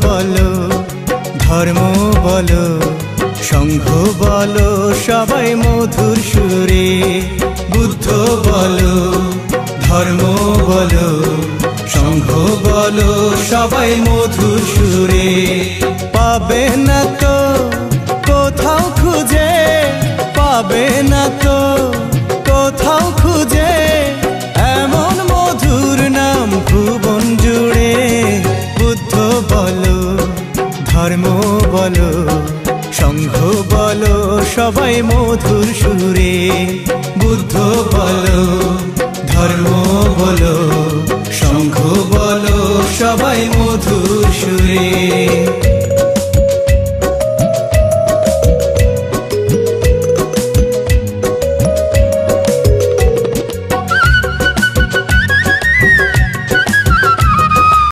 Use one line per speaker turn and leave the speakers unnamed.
বলো ধর্ম বলো সংঘ বলো সবাই মধুর সুরে। বুদ্ধ বলো ধর্ম বলো সংঘ বলো সবাই মধুর সুরে। পাবে না তো কোথাও খুঁজে, পাবে না তো কোথাও খুঁজে এমন মধুর নাম ভুবন জুড়ে। বুদ্ধ বলো ধর্ম বলো সংঘ বলো সবাই মধুর সুরে। বুদ্ধ বলো ধর্ম বলো সংঘ বলো সবাই মধুর সুরে।